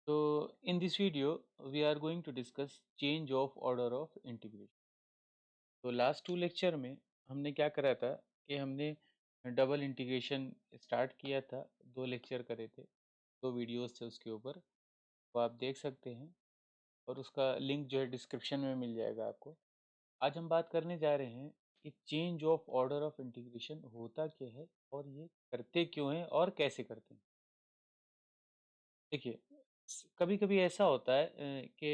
So in this video, we are going to discuss change of order of integration. तो last to lecture में हमने क्या करा था कि हमने डबल इंटीग्रेशन स्टार्ट किया था। दो लेक्चर करे थे, दो वीडियोस थे उसके ऊपर, वो आप देख सकते हैं और उसका लिंक जो है डिस्क्रिप्शन में मिल जाएगा आपको। आज हम बात करने जा रहे हैं कि change of order of integration होता क्या है और ये करते क्यों हैं और कैसे करते हैं। देखिए, कभी कभी ऐसा होता है कि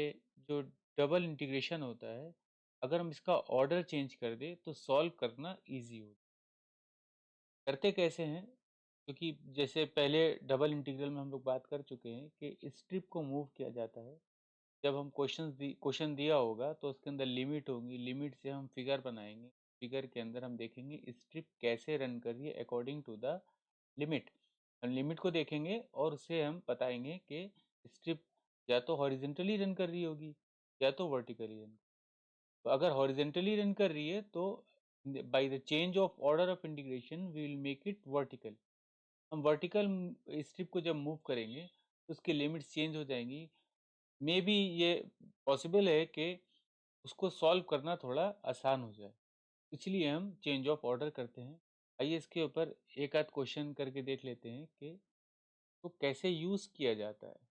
जो डबल इंटीग्रेशन होता है, अगर हम इसका ऑर्डर चेंज कर दें तो सॉल्व करना इजी हो। करते कैसे हैं? क्योंकि जैसे पहले डबल इंटीग्रल में हम लोग बात कर चुके हैं कि स्ट्रिप को मूव किया जाता है। जब हम क्वेश्चन दिया होगा तो उसके अंदर लिमिट होगी, लिमिट से हम फिगर बनाएंगे, फिगर के अंदर हम देखेंगे स्ट्रिप कैसे रन कर रही है अकॉर्डिंग टू द लिमिट। हम लिमिट को देखेंगे और उससे हम बताएंगे कि स्ट्रिप या तो हॉरिजेंटली रन कर रही होगी या तो वर्टिकली रन। तो अगर हॉरिजेंटली रन कर रही है तो by the change of order of integration we will make it vertical. हम वर्टिकल स्ट्रिप को जब मूव करेंगे तो उसकी लिमिट्स चेंज हो जाएंगी। मे बी ये पॉसिबल है कि उसको सॉल्व करना थोड़ा आसान हो जाए, इसलिए हम चेंज ऑफ ऑर्डर करते हैं। आइए इसके ऊपर एक आध क्वेश्चन करके देख लेते हैं कि तो कैसे यूज़ किया जाता है।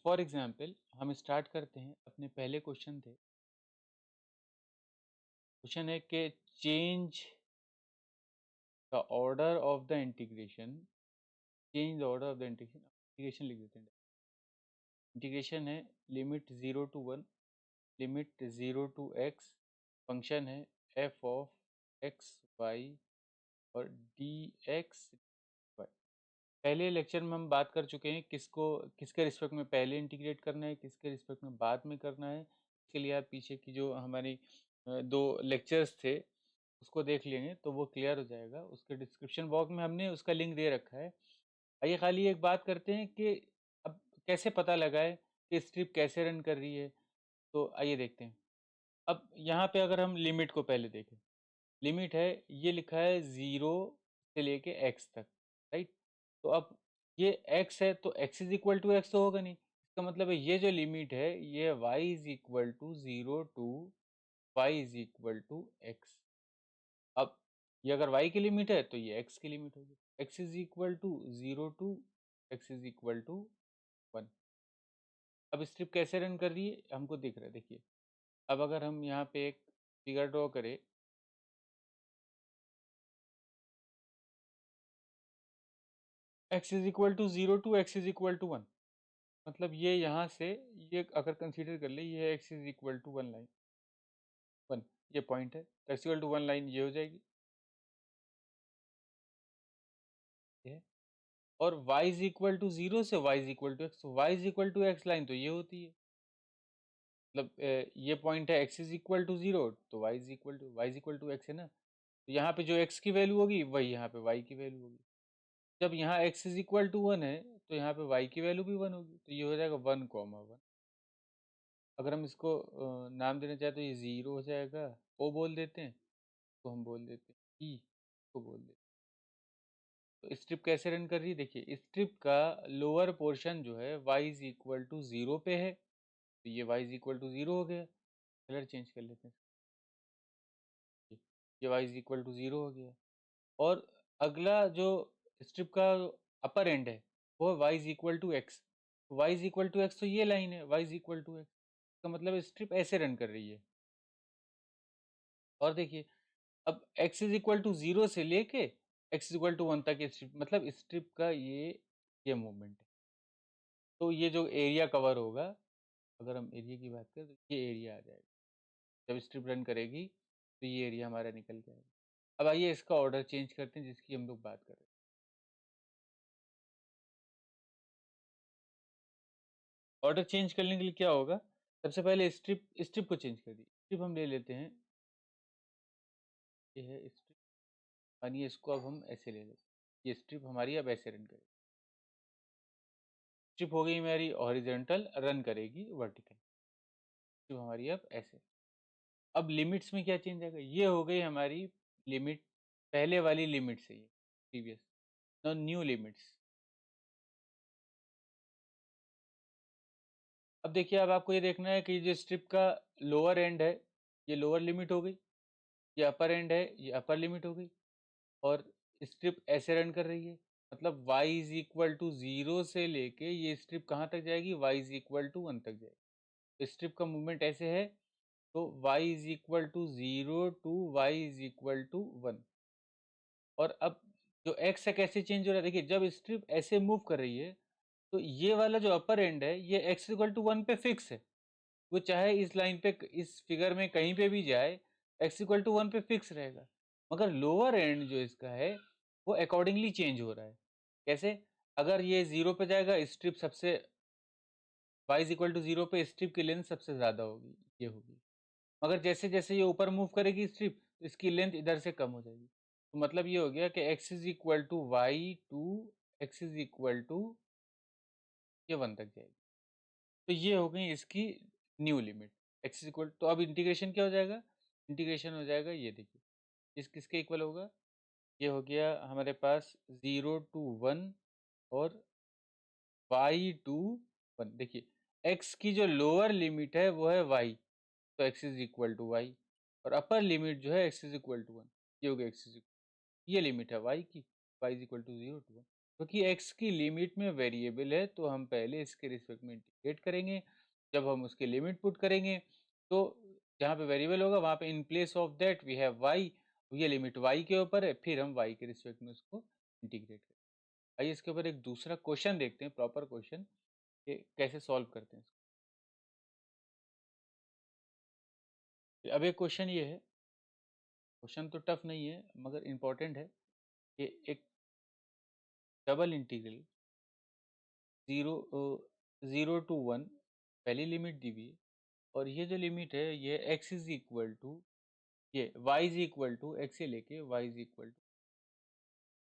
फॉर एग्जांपल हम स्टार्ट करते हैं, अपने पहले क्वेश्चन थे। क्वेश्चन है कि change the order of the integration, change the order of the integration लिख देते हैं। इंटीग्रेशन है limit 0 to 1, limit 0 to x, function है f ऑफ x y और dx y। पहले लेक्चर में हम बात कर चुके हैं किसको किसके रिस्पेक्ट में पहले इंटीग्रेट करना है, किसके रिस्पेक्ट में बाद में करना है। इसके लिए आप पीछे की जो हमारी दो लेक्चर्स थे उसको देख लेंगे तो वो क्लियर हो जाएगा। उसके डिस्क्रिप्शन बॉक्स में हमने उसका लिंक दे रखा है। आइए खाली एक बात करते हैं कि अब कैसे पता लगाए कि स्ट्रिप कैसे रन कर रही है। तो आइए देखते हैं। अब यहाँ पे अगर हम लिमिट को पहले देखें, लिमिट है, ये लिखा है 0 से लेके x तक, राइट। तो अब ये x है तो x is equal to x तो होगा नहीं। इसका मतलब है ये जो लिमिट है ये y is equal to 0 to y is equal to X. अब ये अगर y की लिमिट है तो ये x की लिमिट होगी। x is equal to 0 to x is equal to 1। अब स्ट्रिप कैसे रन कर रही है हमको दिख रहा है, देखिए। अब अगर हम यहाँ पे एक फिगर ड्रॉ करें, x is equal to 0 to x is equal to 1, मतलब ये यहाँ से ये अगर कंसीडर कर ले, ये है x is equal to 1 line, 1 ये पॉइंट है तो x इक्वल टू 1 लाइन ये हो जाएगी, ये है। और y इज इक्वल टू 0 से y is equal to X, y is equal to X line तो ये होती है। मतलब ये पॉइंट है x इज इक्वल टू 0 तो y is equal to X है ना। तो यहाँ पे जो x की वैल्यू होगी वही यहाँ पे y की वैल्यू होगी। जब यहाँ x इज इक्वल टू 1 है तो यहाँ पे y की वैल्यू भी 1 होगी, तो ये हो जाएगा 1, 1। अगर हम इसको नाम देना चाहें तो ये 0 हो जाएगा, o बोल देते हैं, तो हम बोल देते हैं ई को बोल देते हैं। तो स्ट्रिप कैसे रन कर रही है, देखिए स्ट्रिप का लोअर पोर्शन जो है y इज इक्वल टू 0 पे है, तो ये y इज इक्वल टू 0 हो गया। कलर चेंज कर लेते हैं, ये y इज इक्वल टू 0 हो गया। और अगला जो स्ट्रिप का अपर एंड है वो y is equal to X, y is equal to x तो ये लाइन है y is equal to X, का मतलब स्ट्रिप ऐसे रन कर रही है। और देखिए अब x इज इक्वल टू 0 से लेके x इज इक्वल टू 1 तक स्ट्रिप, मतलब स्ट्रिप का ये मूवमेंट है। तो ये जो एरिया कवर होगा, अगर हम एरिया की बात करें तो ये एरिया आ जाएगा। जब स्ट्रिप रन करेगी तो ये एरिया हमारा निकल जाएगा। अब आइए इसका ऑर्डर चेंज करते हैं जिसकी हम लोग बात कर रहे हैं। ऑर्डर चेंज करने के लिए क्या होगा, सबसे पहले स्ट्रिप स्ट्रिप को चेंज कर दी। स्ट्रिप हम ले लेते हैं, ये है स्ट्रिप, मानिए इसको अब हम ऐसे ले लेते हैं। ये स्ट्रिप हमारी अब ऐसे रन करेगी। स्ट्रिप हो गई हमारी हॉरिजॉन्टल, रन करेगी वर्टिकल। स्ट्रिप हमारी अब ऐसे। अब लिमिट्स में क्या चेंज आएगा, ये हो गई हमारी लिमिट, पहले वाली लिमिट से ये प्रीवियस, नो न्यू लिमिट्स। अब देखिए, अब आपको ये देखना है कि जो स्ट्रिप का लोअर एंड है, ये लोअर लिमिट हो गई, ये अपर एंड है, ये अपर लिमिट हो गई, और स्ट्रिप ऐसे रन कर रही है। मतलब y इज इक्वल टू 0 से लेके ये स्ट्रिप कहाँ तक जाएगी, y इज इक्वल टू 1 तक जाएगी। तो स्ट्रिप का मूवमेंट ऐसे है, तो y is equal to 0 to y is equal to 1। और अब जो x है कैसे चेंज हो रहा है, देखिए जब स्ट्रिप ऐसे मूव कर रही है तो ये वाला जो अपर एंड है ये x इक्वल टू 1 पे फिक्स है। वो चाहे इस लाइन पे, इस फिगर में कहीं पे भी जाए, x इक्वल टू 1 पे फिक्स रहेगा। मगर लोअर एंड जो इसका है वो अकॉर्डिंगली चेंज हो रहा है। कैसे? अगर ये 0 पे जाएगा, स्ट्रिप सबसे y इज इक्वल टू 0 पे स्ट्रिप की लेंथ सबसे ज़्यादा होगी, ये होगी। मगर जैसे जैसे ये ऊपर मूव करेगी स्ट्रिप, तो इसकी लेंथ इधर से कम हो जाएगी। तो मतलब ये हो गया कि x is equal to Y to X is equal to ये 1 तक जाएगी। तो ये हो गई इसकी new limit, x is equal. तो अब इंटीग्रेशन क्या हो जाएगा, इंटीग्रेशन हो जाएगा, ये देखिए इस किसके इक्वल होगा, ये हो गया हमारे पास 0 टू 1 और y टू 1। देखिए x की जो लोअर लिमिट है वो है y, तो x is equal to Y, और अपर लिमिट जो है x इज इक्वल टू 1, ये हो गया x इज इक्वल, ये लिमिट है y की, y is equal to 0 to 1। क्योंकि x की लिमिट में वेरिएबल है तो हम पहले इसके रिस्पेक्ट में इंटीग्रेट करेंगे। जब हम उसकी लिमिट पुट करेंगे तो जहाँ पे वेरिएबल होगा वहाँ पे in place of that we have y, ये लिमिट y के ऊपर है, फिर हम y के रिस्पेक्ट में उसको इंटीग्रेट करेंगे। आइए इसके ऊपर एक दूसरा क्वेश्चन देखते हैं, प्रॉपर क्वेश्चन, कि कैसे सॉल्व करते हैं इसको। अब एक क्वेश्चन ये है, क्वेश्चन तो टफ नहीं है मगर इम्पोर्टेंट है, कि एक double integral zero zero to one पहली लिमिट दी हुई है, और ये जो लिमिट है ये x इज इक्वल टू, ये y is equal to x से लेके y इज इक्वल टू।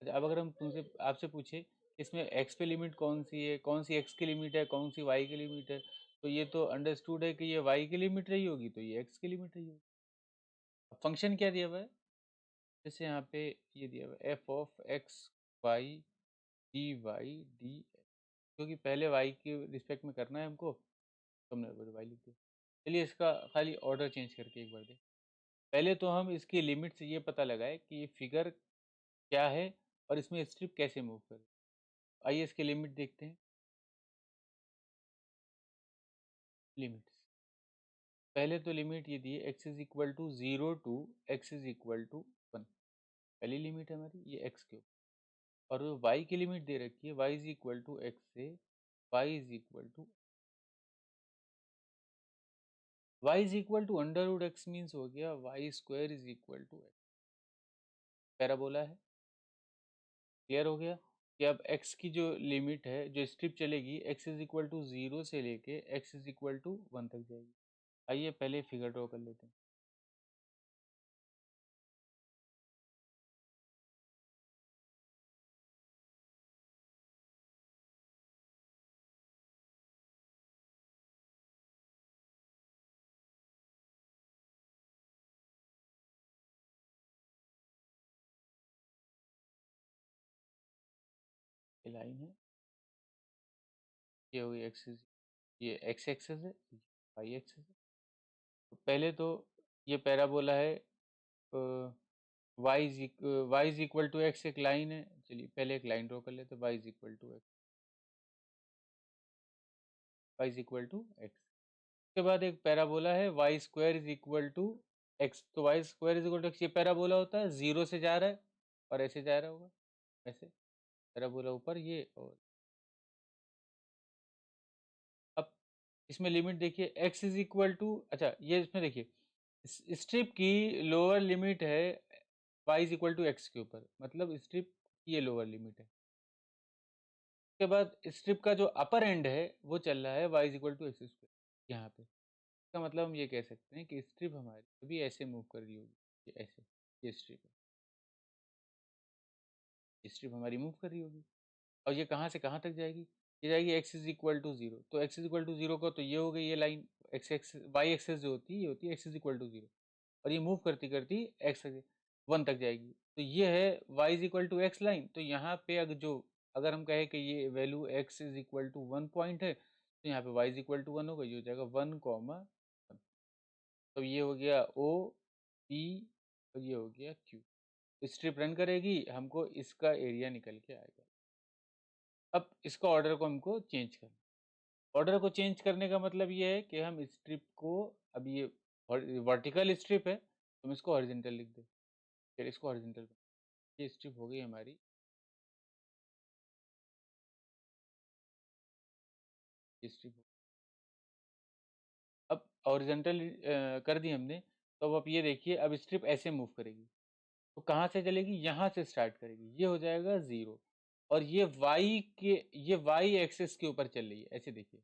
अच्छा, अब अगर हम तुमसे आपसे पूछे इसमें x पे लिमिट कौन सी है, कौन सी x की लिमिट है, कौन सी y की लिमिट है, तो ये तो अंडरस्टूड है कि ये y की लिमिट रही होगी, तो ये x की लिमिट रही होगी। अब फंक्शन क्या दिया हुआ है, जैसे यहाँ पे ये दिया हुआ है F of X Y D Y D, क्योंकि पहले y के रिस्पेक्ट में करना है हमको, तो हमने y लिख दिया। चलिए इसका खाली ऑर्डर चेंज करके एक बार दें। पहले तो हम इसकी लिमिट से ये पता लगाए कि ये फिगर क्या है और इसमें स्ट्रिप कैसे मूव करे। आइए इसकी लिमिट देखते हैं। लिमिट्स, पहले तो लिमिट ये दी है x is equal to 0 to X is equal to 1, पहली लिमिट है हमारी ये x के ऊपर। और जो y की लिमिट दे रखी है y is equal to X से y is equal to y is equal to under root X, means हो गया y square is equal to X, parabola है। क्लियर हो गया कि अब x की जो लिमिट है, जो स्ट्रिप चलेगी, x इज इक्वल टू 0 से लेके x इज इक्वल टू 1 तक जाएगी। आइए पहले फिगर ड्रॉ कर लेते हैं। ये लाइन है, ये हुई एक्सिस, ये x एक्सिस है, y एक्सिस है। तो पहले तो ये पैराबोला है, y is equal to X एक लाइन है। चलिए पहले एक लाइन ड्रॉ कर लेते हैं, y is equal to X, y is equal to X. उसके बाद एक पैराबोला है y square is equal to x, तो y square is equal to x, ये पैराबोला होता है, 0 से जा रहा है और ऐसे जा रहा होगा, ऐसे पैराबोला ऊपर ये। और अब इसमें लिमिट देखिए x इज इक्वल टू, अच्छा ये इसमें देखिए स्ट्रिप की लोअर लिमिट है y is equal to X के ऊपर, मतलब स्ट्रिप की ये लोअर लिमिट है। उसके बाद स्ट्रिप का जो अपर एंड है वो चल रहा है y is equal to X square यहाँ पे। इसका मतलब हम ये कह सकते हैं कि स्ट्रिप हमारी कभी ऐसे मूव कर रही होगी, ये ऐसे, ये स्ट्रिप है, स्ट्रिप हमारी मूव कर रही होगी। और ये कहाँ से कहाँ तक जाएगी, ये जाएगी x इज इक्वल टू 0, तो x इज इक्वल टू 0 को, तो ये हो गई ये line x X Y axes जो होती है, ये होती है x इज इक्वल टू 0, और ये मूव करती करती x 1 तक जाएगी। तो ये है y is equal to X line. तो यहाँ पे अगर हम कहें कि ये value x is equal to 1 point है, तो यहाँ पे y इज इक्वल टू 1 होगा, ये हो जाएगा 1, तो ये हो गया O P और ये हो गया Q। स्ट्रिप रन करेगी, हमको इसका एरिया निकल के आएगा। अब इसका ऑर्डर को हमको चेंज करना, ऑर्डर को चेंज करने का मतलब ये है कि हम स्ट्रिप को, अब ये वर्टिकल स्ट्रिप है तो हम इसको हॉरिजॉन्टल लिख दें, फिर इसको हॉरिजॉन्टल, ये स्ट्रिप हो गई हमारी, ये स्ट्रिप। अब हॉरिजॉन्टल कर दी हमने, तो अब आप ये देखिए, अब स्ट्रिप ऐसे मूव करेगी, तो कहाँ से चलेगी, यहाँ से स्टार्ट करेगी, ये हो जाएगा 0, और ये वाई एक्सिस के ऊपर चल रही है, ऐसे देखिए,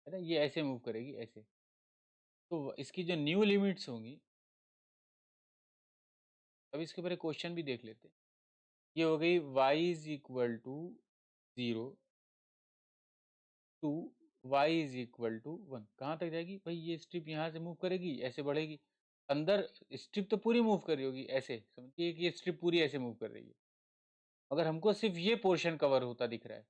है ना, ये ऐसे मूव करेगी ऐसे। तो इसकी जो न्यू लिमिट्स होंगी, अब इसके ऊपर एक क्वेश्चन भी देख लेते हैं। ये हो गई y is equal to 0 to y is equal to 1। कहाँ तक जाएगी भाई, ये स्ट्रिप यहाँ से मूव करेगी, ऐसे बढ़ेगी अंदर, स्ट्रिप तो पूरी मूव कर रही होगी, ऐसे समझिए कि ये स्ट्रिप पूरी ऐसे मूव कर रही है, अगर हमको सिर्फ ये पोर्शन कवर होता दिख रहा है।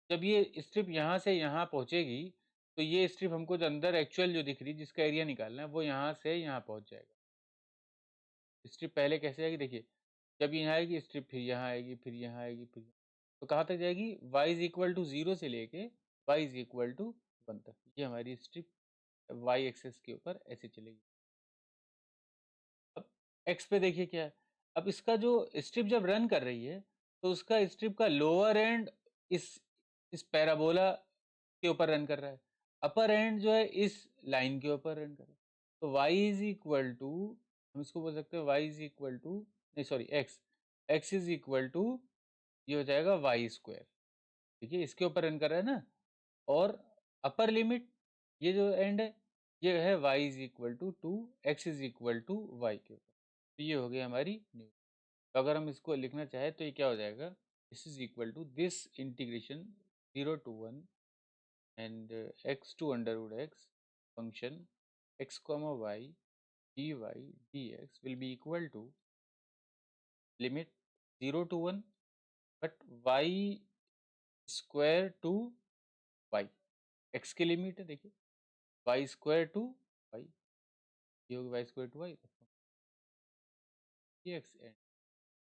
जब ये स्ट्रिप यहाँ से यहाँ पहुँचेगी, तो ये स्ट्रिप हमको जो अंदर एक्चुअल जो दिख रही है, जिसका एरिया निकालना है, वो यहाँ से यहाँ पहुँच जाएगा। स्ट्रिप पहले कैसे आएगी देखिए, जब यहाँ आएगी स्ट्रिप, फिर यहाँ आएगी, फिर यहाँ आएगी, फिर तो कहाँ तक जाएगी, y इज इक्वल टू 0 से लेके y इज इक्वल टू 1 तक, ये हमारी स्ट्रिप y एक्सेस के ऊपर ऐसे चलेगी। अब x पे देखिए क्या है, अब इसका जो स्ट्रिप जब रन कर रही है, तो उसका स्ट्रिप का लोअर एंड इस पैराबोला के ऊपर रन कर रहा है, अपर एंड जो है इस लाइन के ऊपर रन कर रहा है। तो y इज इक्वल टू, हम इसको बोल सकते हैं y इज इक्वल टू, नहीं sorry x is equal to, ये हो जाएगा वाई स्क्वायर, देखिए इसके ऊपर रन कर रहा है ना, और अपर लिमिट ये जो एंड है, ये है y is equal to 2, X is equal to Y के ऊपर, तो ये हो गई हमारी न्यू। तो अगर हम इसको लिखना चाहें तो ये क्या हो जाएगा, this is equal to this integration 0 to 1 and x to under root x function x comma y dy dx will be equal to limit 0 to 1 but y square to y, x की limit है देखिए, y square to y, ये होगी y square to y, X and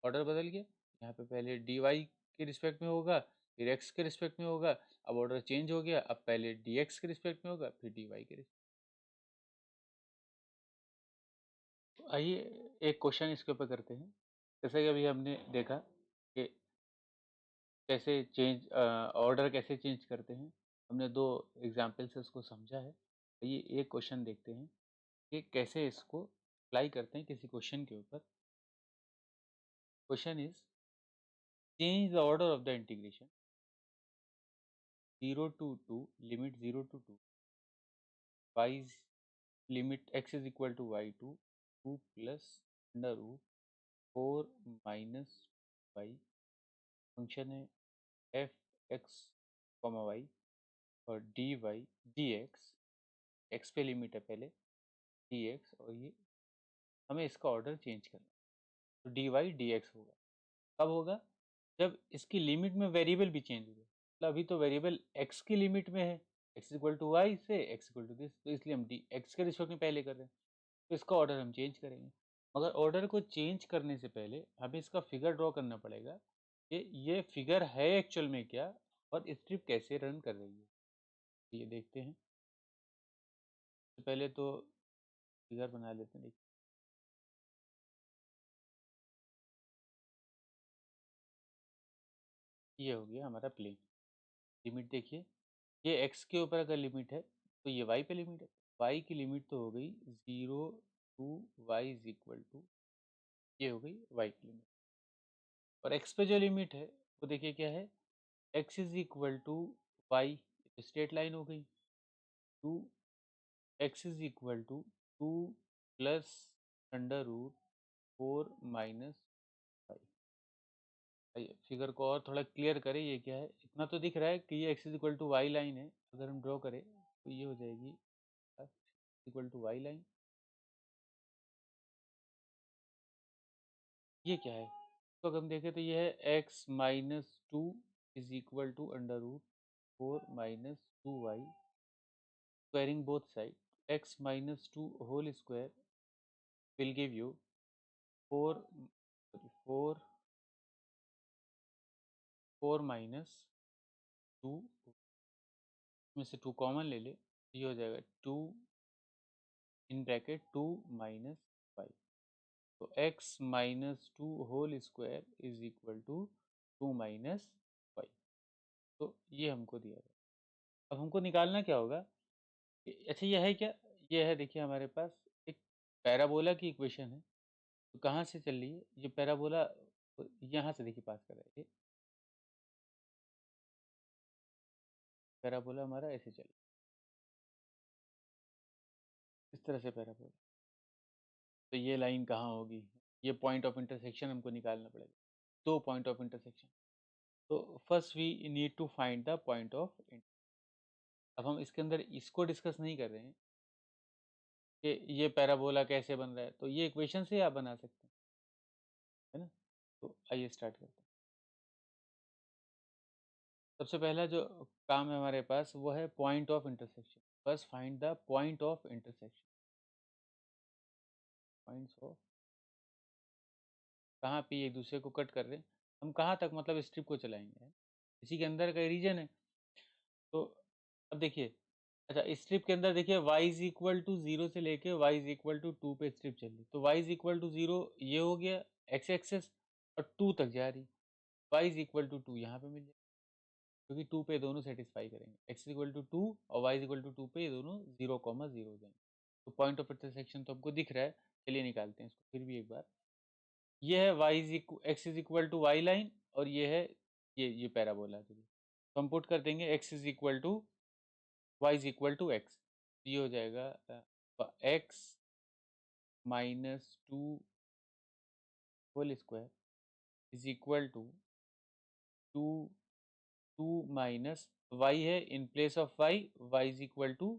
order बदल गया, यहाँ पे पहले dy के रिस्पेक्ट में होगा, फिर x के रिस्पेक्ट में होगा, अब ऑर्डर चेंज हो गया, अब पहले dx के रिस्पेक्ट में होगा, फिर dy के रिस्पेक्ट। तो आइए एक क्वेश्चन इसके ऊपर करते हैं, जैसे कि अभी हमने देखा कि कैसे चेंज ऑर्डर कैसे चेंज करते हैं, हमने दो एग्जाम्पल से उसको समझा है। आइए एक क्वेश्चन देखते हैं कि कैसे इसको अप्लाई करते हैं किसी क्वेश्चन के ऊपर। Question is change the order of the integration 0 to 2 limit 0 to 2 y is limit x is equal to y to 2 plus under root 4 minus y, function है एफ एक्स कॉमा वाई, और D Y D X पे limit है पहले, D x, और ये हमें इसका order change करना है, तो डी वाई डी एक्स होगा। कब होगा, जब इसकी लिमिट में वेरिएबल भी चेंज हो जाए, मतलब अभी तो वेरिएबल x की लिमिट में है, x इक्वल टू वाई से x इक्वल टू दिस, तो इसलिए हम डी एक्स के रिस्पेक्ट में पहले कर रहे हैं, तो इसका ऑर्डर हम चेंज करेंगे। मगर ऑर्डर को चेंज करने से पहले हमें इसका फिगर ड्रॉ करना पड़ेगा कि ये फिगर है एक्चुअल में क्या, और स्ट्रिप कैसे रन कर रही है, ये देखते हैं। तो पहले तो फिगर बना लेते हैं, ये हो गया हमारा प्लेन। लिमिट देखिए, ये x के ऊपर अगर लिमिट है तो ये y पे लिमिट है, y की लिमिट तो हो गई 0 to y is equal to, ये हो गई y की लिमिट, और x पे जो लिमिट है वो देखिए क्या है, x is equal to Y, straight line हो गई, to X is equal to 2 plus under root 4 minus Y. आइए फिगर को और थोड़ा क्लियर करें, ये क्या है, इतना तो दिख रहा है कि ये X is equal to Y line है, अगर हम ड्रॉ करें तो ये हो जाएगी इक्वल टू वाई लाइन। ये क्या है, तो अगर हम देखें तो ये है X minus two is equal to under root 4 minus 2 Y, squaring both sides, x minus 2 whole square will give you 4 4 4 minus 2 में से 2 कॉमन ले ले, ये हो जाएगा 2 इन ब्रैकेट 2 माइनस 5। तो x minus 2 whole square is equal to 2 minus 5। तो ये हमको दिया गया। अब हमको निकालना क्या होगा? अच्छा ये है क्या? ये है, देखिए हमारे पास एक पैराबोला की इक्वेशन है। तो कहाँ से चल रही है ये पैराबोला? यहाँ से देखिए पास कर रहा है ये पैराबोला हमारा ऐसे चल रहा है, इस तरह से पैराबोला। तो ये लाइन कहाँ होगी? ये पॉइंट ऑफ इंटरसेक्शन हमको निकालना पड़ेगा, दो पॉइंट ऑफ इंटरसेक्शन। तो first we need to find the point of intersection. अब हम इसके अंदर इसको डिस्कस नहीं कर रहे हैं कि ये पैराबोला कैसे बन रहा है, तो ये इक्वेशन से आप बना सकते हैं, है ना। तो आइए स्टार्ट करते हैं। सबसे पहला जो काम है हमारे पास वो है point of intersection. First find the point of intersection. Points of, कहाँ पे एक दूसरे को कट कर रहे हैं, हम कहाँ तक मतलब स्ट्रिप को चलाएंगे, इसी के अंदर का रीजन है। तो अब देखिए, अच्छा स्ट्रिप के अंदर देखिए y इज इक्वल टू 0 से लेके y इज इक्वल टू 2 पे स्ट्रिप चल रही। तो y इज इक्वल टू 0 ये हो गया x एक्सेस, और 2 तक जा रही, y इज इक्वल टू 2 यहाँ पे मिल जाए, क्योंकि 2 पे दोनों सेटिस्फाई करेंगे। x इक्वल टू 2 और y इज इक्वल टू 2 पे ये दोनों 0 कॉमा 0 हो जाएंगे। तो पॉइंट ऑफ इंटरसेक्शन तो हमको दिख रहा है, चलिए निकालते हैं इसको फिर भी एक बार। ये है y is X is equal to Y line, और ये है ये पैराबोला। तो हम पुट कर देंगे x is equal to y is equal to x, ये हो जाएगा x minus 2 whole square is equal to 2 2 minus y है, in place of y y is equal to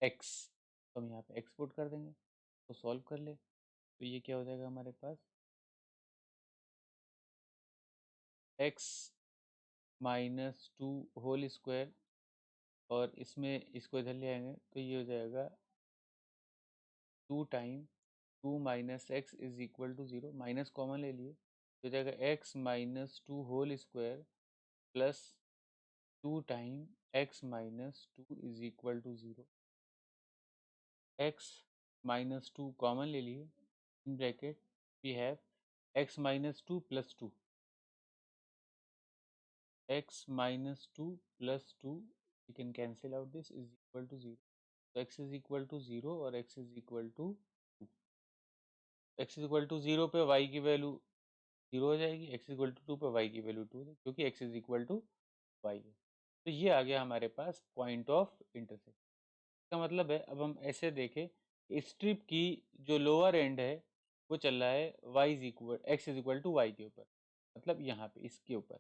x. तो हम यहाँ पे एक्स पुट कर देंगे, तो सॉल्व कर ले। तो ये क्या हो जाएगा हमारे पास, x माइनस 2 होल स्क्वायर, और इसमें इसको इधर ले आएंगे तो ये हो जाएगा 2 time 2 minus X is equal to 0, minus common ले लिए, तो हो जाएगा x minus 2 whole square plus 2 time x minus 2 is equal to 0। x minus 2 common ले लिए, in bracket we have x minus 2 plus 2, x minus 2 plus 2, we can cancel out this, is equal to 0. तो x is equal to 0 और x is equal to 2। x is equal to 0 पे y की value 0 हो जाएगी, x is equal to 2 पे y की value 2 हो जाएगी, क्योंकि x is equal to y है। तो ये आ गया हमारे पास पॉइंट ऑफ इंटरसेक्शन। इसका मतलब है, अब हम ऐसे देखें, स्ट्रिप की जो लोअर एंड है वो चल रहा है y इज इक्वल x is equal to Y के ऊपर, मतलब यहाँ पे इसके ऊपर,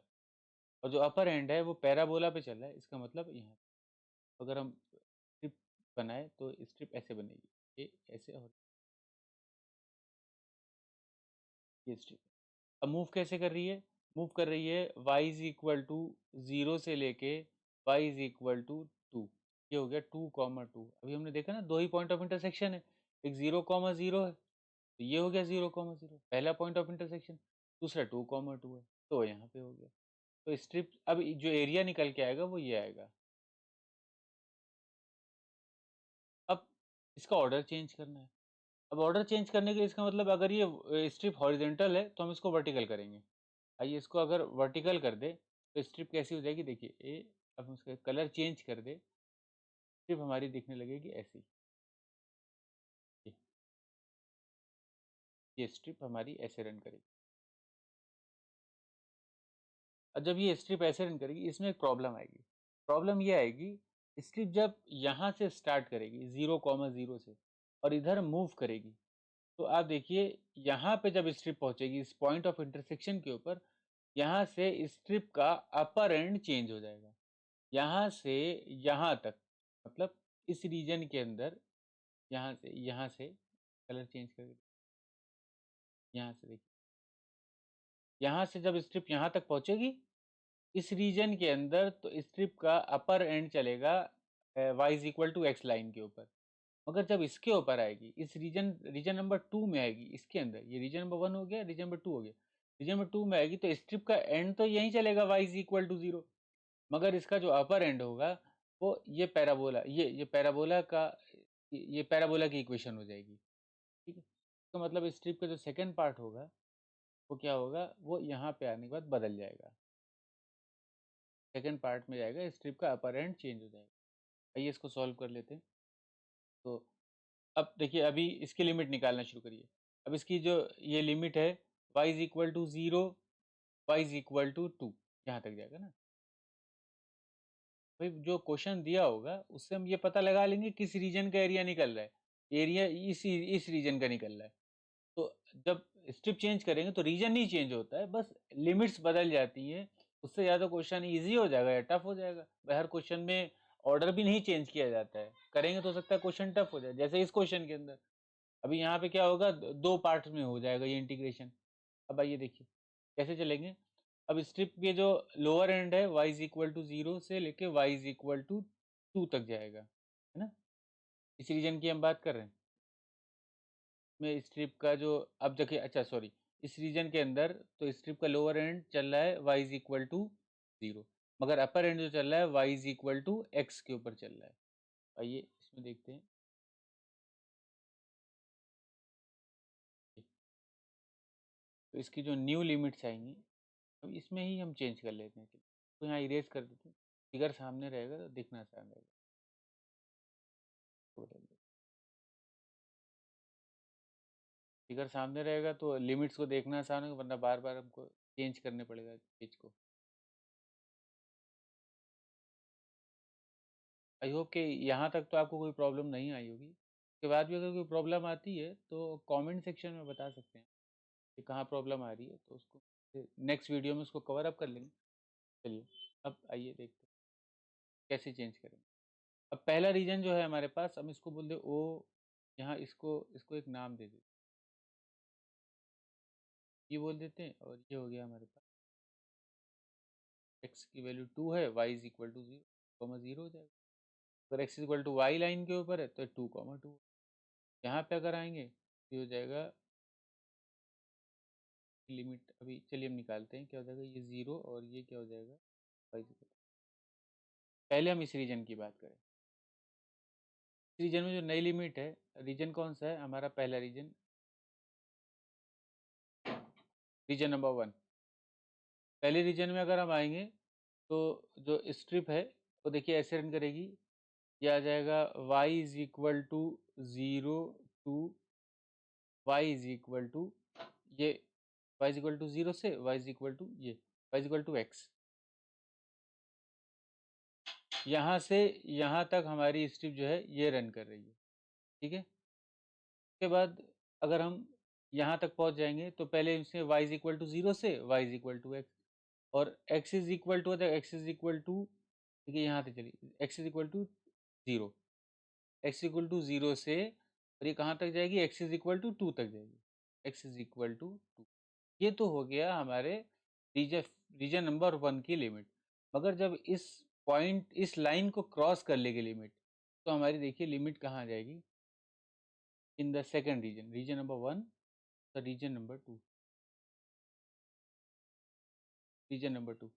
और जो अपर एंड है वो पैराबोला पे चल रहा है, इसका मतलब यहाँ। अगर हम स्ट्रिप बनाए तो स्ट्रिप ऐसे बनेगी, ये ऐसे, और ये स्ट्रिप। अब मूव कैसे कर रही है? मूव कर रही है y इज इक्वल टू 0 से लेके y इज इक्वल टू 2। ये हो गया 2 कॉमा 2। अभी हमने देखा ना, दो ही पॉइंट ऑफ इंटरसेक्शन है, एक 0 कॉमा 0 है, तो ये हो गया 0 कॉमा 0 पहला पॉइंट ऑफ इंटरसेक्शन, दूसरा 2 कॉमा 2 है, तो यहाँ पे हो गया। तो स्ट्रिप, अब जो एरिया निकल के आएगा वो ये आएगा। अब इसका ऑर्डर चेंज करना है। अब ऑर्डर चेंज करने के लिए, इसका मतलब अगर ये स्ट्रिप हॉरिजेंटल है तो हम इसको वर्टिकल करेंगे। आइए इसको अगर वर्टिकल कर दे तो स्ट्रिप कैसी हो जाएगी, देखिए ये। अब हम उसका कलर चेंज कर दे, स्ट्रिप हमारी दिखने लगेगी ऐसी। ये स्ट्रिप हमारी ऐसे रन करेगी। और जब ये स्ट्रिप ऐसे रन करेगी, इसमें एक प्रॉब्लम आएगी। प्रॉब्लम ये आएगी, स्ट्रिप जब यहाँ से स्टार्ट करेगी 0 कॉमा 0 से, और इधर मूव करेगी, तो आप देखिए यहाँ पे जब स्ट्रिप पहुंचेगी इस पॉइंट ऑफ इंटरसेक्शन के ऊपर, यहाँ से स्ट्रिप का अपर एंड चेंज हो जाएगा, यहाँ से यहाँ तक, मतलब इस रीजन के अंदर, यहाँ से कलर चेंज करके, यहाँ से देखिए, यहाँ से जब स्ट्रिप यहाँ तक पहुँचेगी इस रीजन के अंदर, तो स्ट्रिप का अपर एंड चलेगा y is equal to X line के ऊपर। मगर जब इसके ऊपर आएगी, इस रीजन रीजन नंबर 2 में आएगी, इसके अंदर ये रीजन नंबर 1 हो गया, रीजन नंबर 2 हो गया, रीजन नंबर 2 में आएगी तो स्ट्रिप का एंड तो यहीं चलेगा y इज इक्वल टू 0, मगर इसका जो अपर एंड होगा वो ये पैराबोला, ये पैराबोला का, ये पैराबोला की इक्वेशन हो जाएगी। ठीक है, तो मतलब स्ट्रिप का जो सेकंड पार्ट होगा वो क्या होगा, वो यहाँ पे आने के बाद बदल जाएगा, सेकंड पार्ट में जाएगा, स्ट्रिप का अपर एंड चेंज हो जाएगा। आइए इसको सॉल्व कर लेते हैं। तो अब देखिए, अभी इसकी लिमिट निकालना शुरू करिए। अब इसकी जो ये लिमिट है y is equal to 0, y is equal to 2, यहाँ तक जाएगा ना। भाई जो क्वेश्चन दिया होगा उससे हम ये पता लगा लेंगे किस रीजन का एरिया निकल रहा है, एरिया इस रीजन का निकल रहा है। तो जब स्ट्रिप चेंज करेंगे तो रीजन नहीं चेंज होता है, बस लिमिट्स बदल जाती हैं। उससे ज़्यादा क्वेश्चन इजी हो जाएगा या टफ हो जाएगा। भाई हर क्वेश्चन में ऑर्डर भी नहीं चेंज किया जाता है, करेंगे तो हो सकता है क्वेश्चन टफ हो जाए, जैसे इस क्वेश्चन के अंदर। अभी यहाँ पे क्या होगा, दो पार्ट में हो जाएगा ये इंटीग्रेशन। अब आइए देखिए कैसे चलेंगे। अब स्ट्रिप के जो लोअर एंड है y इज इक्वल टू 0 से लेके y इज इक्वल टू 2 तक जाएगा, है ना। इस रीजन की हम बात कर रहे हैं, में स्ट्रिप का जो, अब देखिए, अच्छा सॉरी, इस रीजन के अंदर तो स्ट्रिप का लोअर एंड चल रहा है y इज इक्वल टू 0, मगर अपर एंड जो चल रहा है y is equal to x के ऊपर चल रहा है। आइए इसमें देखते हैं। तो इसकी जो न्यू लिमिट्स आएंगी, अब इसमें ही हम चेंज कर लेते हैं। तो यहाँ इरेज कर देते हैं, फिगर सामने रहेगा तो दिखना आसान रहेगा। तो बदल देते, फिगर सामने रहेगा तो लिमिट्स को देखना आसान होगा, वरना बार बार हमको चेंज करने पड़ेगा पेज को। आई होप कि यहाँ तक तो आपको कोई प्रॉब्लम नहीं आई होगी। उसके बाद भी अगर कोई प्रॉब्लम आती है तो कमेंट सेक्शन में बता सकते हैं कि कहाँ प्रॉब्लम आ रही है, तो उसको नेक्स्ट वीडियो में उसको कवर अप कर लेंगे। चलिए अब आइए देखते हैं कैसे चेंज करेंगे। अब पहला रीजन जो है हमारे पास, हम इसको बोल दे ओ, यहाँ इसको इसको एक नाम दे देते, ये बोल देते हैं, और ये हो गया हमारे पास x की वैल्यू 2 है, y इज इक्वल टू 0 हो जाएगा। अगर x equal to Y line के ऊपर है तो 2,2। यहाँ पे अगर आएंगे ये हो जाएगा लिमिट। अभी चलिए हम निकालते हैं क्या हो जाएगा, ये 0 और ये क्या हो जाएगा y इक्वल टू। पहले हम इस रीजन की बात करें। इस रीजन में जो नई लिमिट है, रीजन कौन सा है हमारा, पहला रीजन, रीजन नंबर 1। पहले रीजन में अगर हम आएंगे तो जो स्ट्रिप है वो देखिए ऐसे रन करेगी, ये आ जाएगा y is equal to 0 to y is equal to, ये y इज इक्वल टू 0 से y इज इक्वल टू, ये y is equal to x। यहाँ से यहाँ तक हमारी स्ट्रिप जो है ये रन कर रही है। ठीक है, उसके बाद अगर हम यहाँ तक पहुँच जाएंगे तो पहले इसमें y इज इक्वल टू 0 से y is equal to x, और x is equal to, x is equal to, देखिए यहाँ से चलिए x is equal to 0, x equal to 0 से, और ये कहाँ तक जाएगी, x इज इक्वल टू 2 तक जाएगी, x इज इक्वल टू 2। ये तो हो गया हमारे रीजन रीजन नंबर 1 की लिमिट। मगर जब इस पॉइंट, इस लाइन को क्रॉस कर लेगी लिमिट, तो हमारी देखिए लिमिट कहाँ आ जाएगी, in the second region, region number 1, the region number 2, region number 2।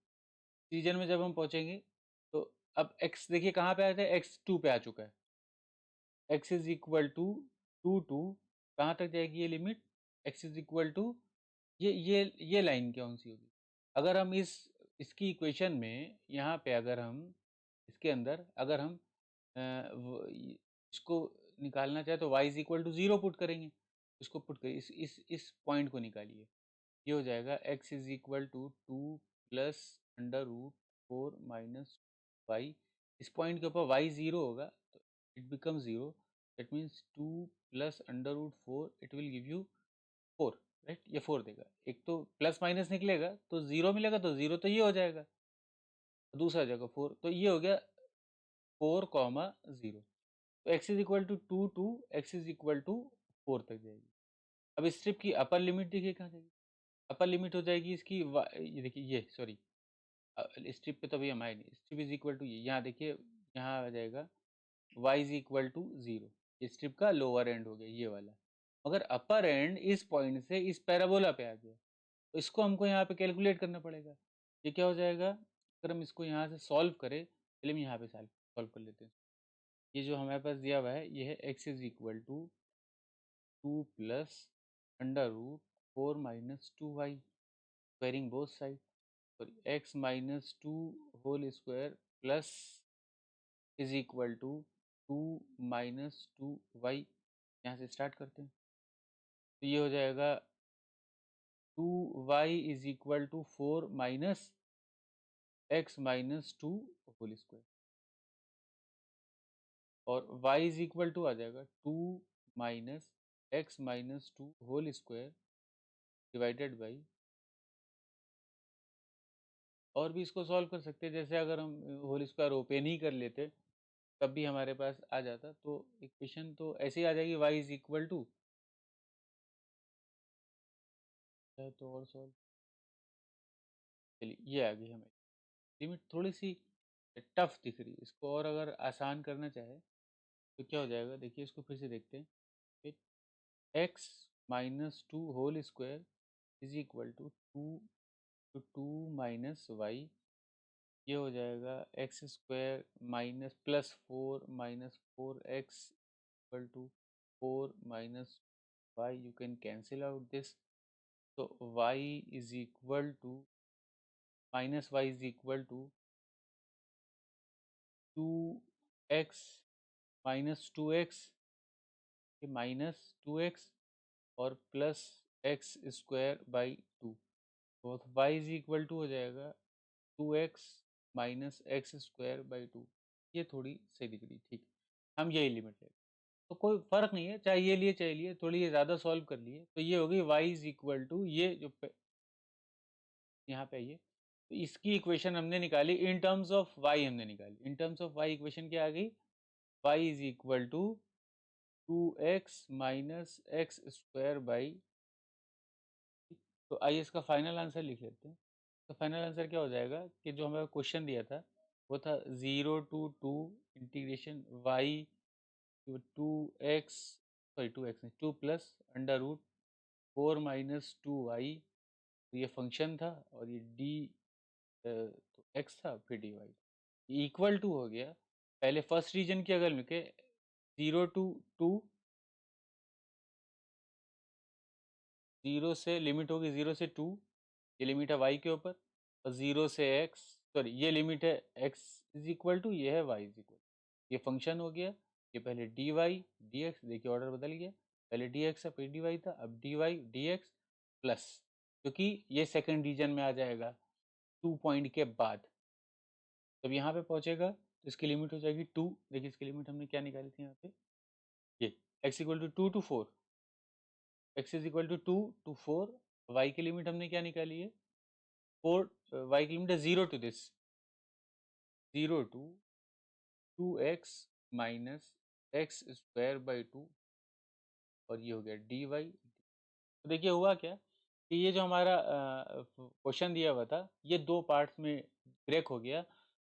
Region में जब हम पहुंचेंगे तो अब x देखिए कहाँ पे आया था, x 2 पे आ चुका है, x इज इक्वल टू 2 कहाँ तक जाएगी ये limit, x is equal to, ये लाइन कौन सी होगी। अगर हम इसकी इक्वेशन में यहाँ पे अगर हम इसके अंदर अगर हम इसको निकालना चाहे तो y is equal to 0 put करेंगे, इसको पुट करिए, इस पॉइंट को निकालिए, ये हो जाएगा x is equal to 2 plus under root 4 minus y. इस पॉइंट के ऊपर y 0 होगा तो it become 0, that means 2 plus under root 4, it will give you 4, right, ये 4 देगा। एक तो प्लस माइनस निकलेगा तो 0 मिलेगा, तो 0 तो ये हो जाएगा, दूसरा जगह 4, तो ये हो गया 4,0। तो x is equal to 2 x is equal to 4 तक जाएगी। अब स्ट्रिप की अपर लिमिट देखिए कहाँ जाएगी, अपर लिमिट हो जाएगी इसकी ये देखिए, ये सॉरी स्ट्रिप पे तो अभी हम आए नहीं, स्ट्रिप इज इक्वल टू ये, यहाँ देखिए यहाँ आ जाएगा y इज इक्वल टू 0। ये स्ट्रिप का लोअर एंड हो गया ये वाला, मगर अपर एंड इस पॉइंट से इस पैराबोला पे आ गया, तो इसको हमको यहाँ पे कैलकुलेट करना पड़ेगा। ये क्या हो जाएगा, अगर हम इसको यहाँ से सॉल्व करें, पहले हम यहाँ पे सॉल्व कर लेते हैं। ये जो हमारे पास दिया हुआ है ये है x is equal to 2 plus under root 4 minus 2y squaring both side, और x minus 2 whole square plus is equal to 2 minus 2y। यहाँ से स्टार्ट करते हैं, तो ये हो जाएगा 2y is equal to 4 minus x minus 2 whole square, और y इज इक्वल टू आ जाएगा 2 minus x minus 2 whole square divided by, और भी इसको सॉल्व कर सकते हैं, जैसे अगर हम होल स्क्वायर ओपन ही कर लेते तब भी हमारे पास आ जाता, तो इक्वेशन तो ऐसे ही आ जाएगी y इज इक्वल टू, तो और सॉल्व, चलिए ये आ गई हमें लिमिट। थोड़ी सी टफ दिख रही है, इसको और अगर आसान करना चाहे तो क्या हो जाएगा, देखिए इसको फिर से देखते हैं। x minus 2 whole square is equal to 2 minus y, ये हो जाएगा x square minus plus 4 minus 4x equal to 4 minus y, you can cancel out this, तो y is equal to minus y is equal to 2x minus 2x, minus 2x और plus x square by 2, तो y is equal to हो जाएगा 2x minus x square by 2। ये थोड़ी सही दिख रही, ठीक, हम यही लिमिट ले, तो कोई फ़र्क नहीं है, चाहे ये लिए चाहे लिए, थोड़ी ये ज़्यादा सॉल्व कर लिए, तो ये हो गई y इज इक्वल टू, ये जो यहाँ पे आइए, तो इसकी इक्वेशन हमने निकाली इन टर्म्स ऑफ y, हमने निकाली in terms of y, equation क्या आ गई, y is equal to 2x minus x square by, तो आइए इसका फाइनल आंसर लिख लेते हैं। तो फाइनल आंसर क्या हो जाएगा कि जो हमें क्वेश्चन दिया था वो था 0 to 2 integration y to 2x, sorry 2x नहीं 2 plus under root 4 minus 2y, तो ये फंक्शन था, और ये d तो x था, फिर dy इक्वल टू हो गया, पहले फर्स्ट रीजन की अगर लिखे 0 to 2, 0 से लिमिट होगी 0 से 2, ये लिमिट है y के ऊपर, और 0 से x, सॉरी ये लिमिट है x इज इक्वल टू, ये है y इज इक्वल, ये फंक्शन हो गया, ये पहले dy dx, देखिए ऑर्डर बदल गया, पहले dx था फिर dy था, अब dy dx प्लस, क्योंकि ये सेकंड रीजन में आ जाएगा 2 पॉइंट के बाद, जब यहाँ पे पहुँचेगा तो इसकी लिमिट हो जाएगी 2, देखिए इसकी लिमिट हमने क्या निकाली थी यहाँ पे, ये x equal to 2 to 4, x is equal to 2 to 4, y की लिमिट हमने क्या निकाली है 4, y की लिमिट है 0 to this, 0 to 2x minus x square by 2, और ये हो गया dy। तो देखिए हुआ क्या कि ये जो हमारा क्वेश्चन दिया हुआ था ये दो पार्ट्स में ब्रेक हो गया,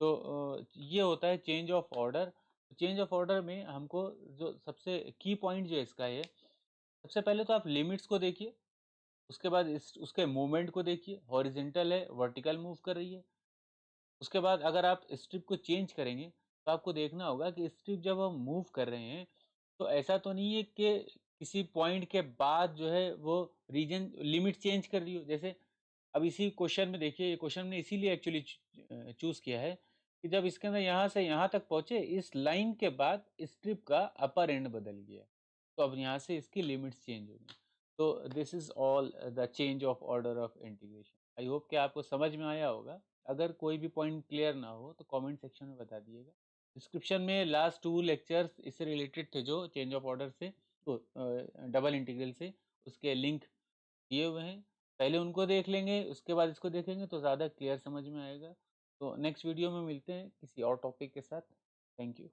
तो ये होता है change of order. Change of order में हमको जो सबसे की पॉइंट जो इसका है, सबसे पहले तो आप लिमिट्स को देखिए, उसके बाद इस उसके मूवमेंट को देखिए, हॉरिजेंटल है वर्टिकल मूव कर रही है, उसके बाद अगर आप स्ट्रिप को चेंज करेंगे तो आपको देखना होगा कि स्ट्रिप जब हम मूव कर रहे हैं तो ऐसा तो नहीं है कि किसी पॉइंट के बाद जो है वो रीजन लिमिट चेंज कर रही हो, जैसे अब इसी क्वेश्चन में देखिए, ये क्वेश्चन ने इसीलिए एक्चुअली चूज किया है कि जब इसके अंदर यहाँ से यहाँ तक पहुँचे, इस लाइन के बाद स्ट्रिप का अपर एंड बदल गया, तो अब यहाँ से इसकी लिमिट्स चेंज होगी। तो this is all the change of order of integration. I hope कि आपको समझ में आया होगा, अगर कोई भी पॉइंट क्लियर ना हो तो कमेंट सेक्शन में बता दिएगा। डिस्क्रिप्शन में लास्ट 2 लेक्चर्स इससे रिलेटेड थे, जो चेंज ऑफ ऑर्डर से, तो डबल इंटीग्रल से, उसके लिंक दिए हुए हैं, पहले उनको देख लेंगे, उसके बाद इसको देखेंगे तो ज़्यादा क्लियर समझ में आएगा। तो नेक्स्ट वीडियो में मिलते हैं किसी और टॉपिक के साथ। Thank you.